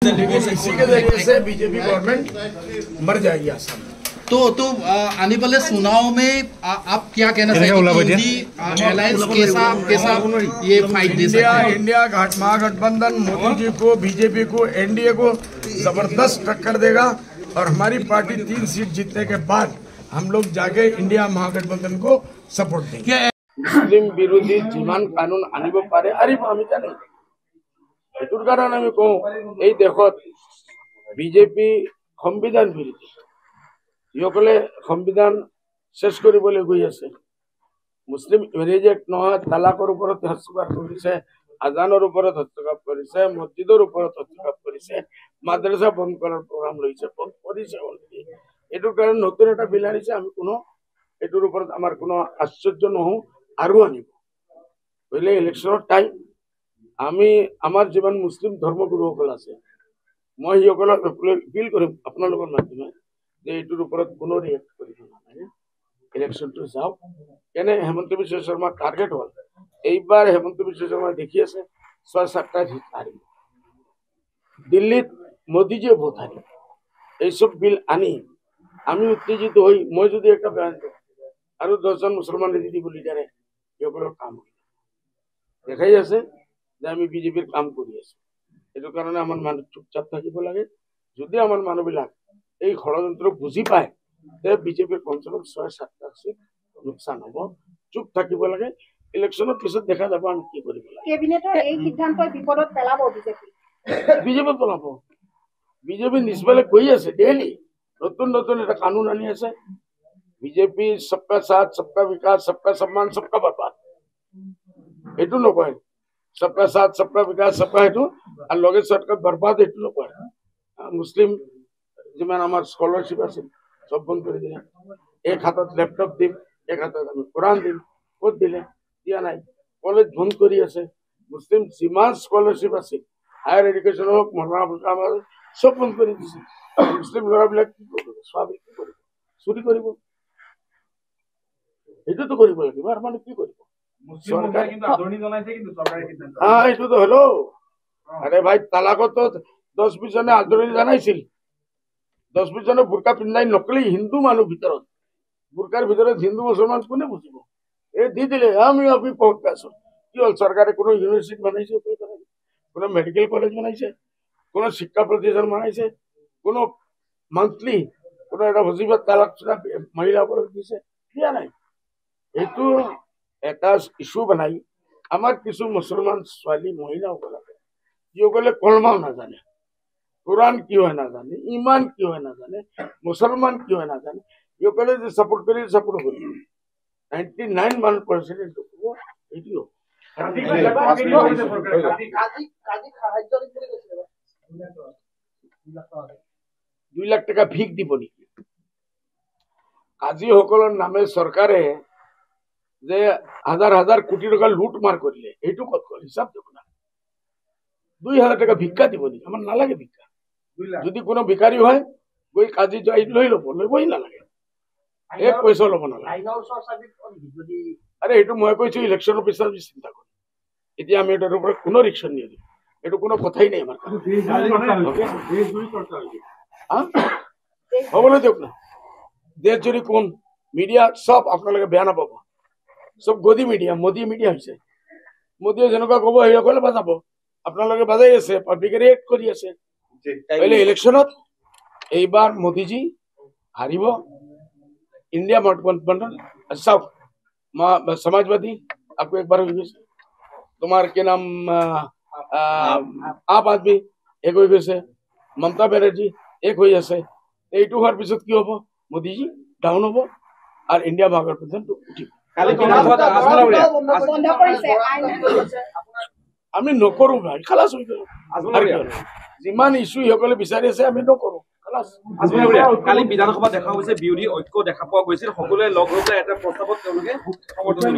इसी के जरिए से BJP government मर जाएगी असम। तो आने वाले चुनाव में आप क्या कहना चाहेंगे? अलायंस कैसा ये फाइट दे सकते हैं? इंडिया महागठबंधन मोदी जी को, बीजेपी को, एनडीए को जबरदस्त टक्कर देगा और हमारी पार्टी 3 सीट जीतने के बाद हम लोग जाके इंडिया महागठबंधन को सपोर्ट देंगे। मुस्लिम विरोधी जिमान कानून आनिब पारे आरिब आमी जानो एटुर कारण आमी कौ এই দেশত বিজেপি সংবিধান বিৰোধী ইসকলে সংবিধান শেষ কৰিবলৈ গৈ আছে। মুসলিম মেৰেজ এক্ট নহয়, তালাকৰ ওপৰত হস্তক্ষেপ কৰিছে, আজানৰ ওপৰত হস্তক্ষেপ কৰিছে, মছজিদৰ ওপৰত হস্তক্ষেপ কৰিছে, মাদ্ৰাসা বন্ধ কৰাৰ প্ৰগ্ৰাম লৈছে, বন্ধ কৰিছে অলৰেডি। এটুৰ কাৰণে নতুন এটা বিল আনিছে। আমি কোনো এটুৰ ওপৰত আমাৰ কোনো আশ্চৰ্য নহওঁ আৰু আনিব বুঝলে। ইলেকশনেৰ টাইম আমি আমাৰ যিমান মুসলিম ধৰ্মগুৰুসকল আছে মই সিসকলক এপিল কৰিম আপোনালোকৰ মাধ্যমে যে এইটোৰ ওপৰত কোনো ৰিয়েক্ট কৰিব নালাগে, ইলেকশনটো যাওক। কেনে হেমন্ত বিশ্ব শৰ্মা টাৰ্গেট হল, এইবাৰ হেমন্ত বিশ্ব শৰ্মা দেখি আছে 6-7টা জিত হাৰিব। দিল্লীত মোদীজিয়ে ভোট হাৰিব। এইসব বিল আনি আমি উত্তেজিত হই মই যদি একটা বয়ান দিওঁ আৰু 10জন মুছলমান নীতি লিডাৰে সিসকলৰ কাম দেখাই আছে যে আমি বিজেপিৰ কাম কৰি আছো। এইটো কাৰণে আমাৰ মানুহ চুপচাপ থাকিব লাগে। যদি আমাৰ মানুহবিলাক এই ষড়যন্ত্ৰ বুজি পায় তে বিজেপিৰ কমচে কম 6-7টা সিট লোকচান হ'ব। চুপ থাকিব লাগে। ইলেকশনৰ পিছত দেখা যাব আমি কি কৰিব লাগে। কেবিনেটৰ এই সিদ্ধান্তই বিপদত পেলাব বিজেপি পেলাব। বিজেপি নিজবেলে কৈ আছে ডেইলি নতুন নতুন এটা কানুন আনি আছে। বিজেপি সবকা সাথ, সবকা বিকাশ, সবকা সম্মান, সবকা বরবাদ এইটো নকয়। सबका साथ, सबका विकास, सबका हेतु और लगे सबका बर्बाद हेतु नकय। मुस्लिम जिमान आमार स्कॉलरशिप আছে सब बंद कर दिले। एक हाथत लैपटप दिम, एक हाथत আমি কোরআন দিম, কত দিলে দিয়া নাই। কলেজ বন্ধ কৰি আছে। মুসলিম जिमान स्कॉलरशिप আছে हायर एजुकेशन হোক মহাবিদ্যালয় সব বন্ধ কৰি দিছে। মুসলিম ল'ৰাবিলাক কি কৰিব? স্বাভাৱিক কি কৰিব? চুৰি কৰিব। এইটো কৰিব লাগিব। আৰু মানে কি কৰিব? হলো আৰে ভাই তালাকত 10-20 জনে আদৰণি জানাইছিল। 10-20 জনে বুৰকা পিন্ধাই নকলি হিন্দু মানুহ ভিতৰত বুৰকাৰ ভিতৰত হিন্দু মুসলমান কোনে বুজিব? এই দি দিলে আমি আপনি বহুত আছো। কি হল? সরকারে কোনো ইউনিভার্সিটি বানাইছে, কোনো মেডিকেল কলেজ বানাইছে, কোনো শিক্ষা প্রতিষ্ঠান বানাইছে, কোনো মান্থলি কোনো একটা মুসিবত তালাক মহিলাসকলক দিছে? দিয়া নাই। এইটো এটা ইস্যু বনাই আমার কিছু মুসলমান ছোৱালী মহিলাসকল আছে যিসকলে কলমাও নাজানে, কোরআন কি হয় নাজানে, ইমান কি হয় নাজানে, মুসলমান কি হয় নাজানে। সিসকলে যে সাপোর্ট কৰি 99% এইটো 2 লাখ টাকা ভিক দিব নেকি? কাজীসকলৰ নামে চৰকাৰে যে হাজার হাজার কোটি টাকা লুটমার করলে এইটু কত করে হিসাব দেব না। 2000 টাকা ভিক্ষা দিব নি? আমার না লাগে ভিক্ষা। যদি কোনো ভিখারি হয় ওই কাজী যাই লই লব, লইবই না লাগে। এক পয়সা লব না লাগে। আরে এইটু মই কইছো ইলেকশনের পিছত চিন্তা করি। এতিয়া আমি এটার উপরে কোনো রিকশন নিয়ে দিই, এইটু কোনো কথাই নেই আমার কাছে। হবলে দিয়ক না। দেশ জুড়ে কোন মিডিয়া সব আপনাদের বেয়া নাপাব। সব গদি মিডিয়া, মোদী মিডিয়া হৈছে। মোদীয়ে যেনেকুৱা কব সেইসকলে বাজাব। আপোনালোকে বাজাই আছে, পাব্লিকে ৰিয়েক্ট কৰি আছে। পहिले ইলেকশনত এইবাৰ মোদীজি হাৰিব। इंडिया गठबंधन सब समाजवादी आपको एक बार तुम्हारे के नाम आप आदमी एक हो गए, ममता बनर्जी एक हो जाए। এইটো হোৱাৰ পিছত কি হ'ব? মোদীজি ডাউন হ'ব আৰ ইন্ডিয়া মহাগঠবন্ধন উঠিব। আমি নকৰো ভাই, খালাস হৈ গ'ল। যিমান ইস্যু সকলে বিচাৰি আছে আমি নকৰো, খালাস। কালি বিধানসভা দেখা হৈছে বিৰোধী ঐক্য দেখা পোৱা গৈছিল। সকলোৱে লগ হৈ এটা প্ৰস্তাৱত তেওঁলোকে সমৰ্থন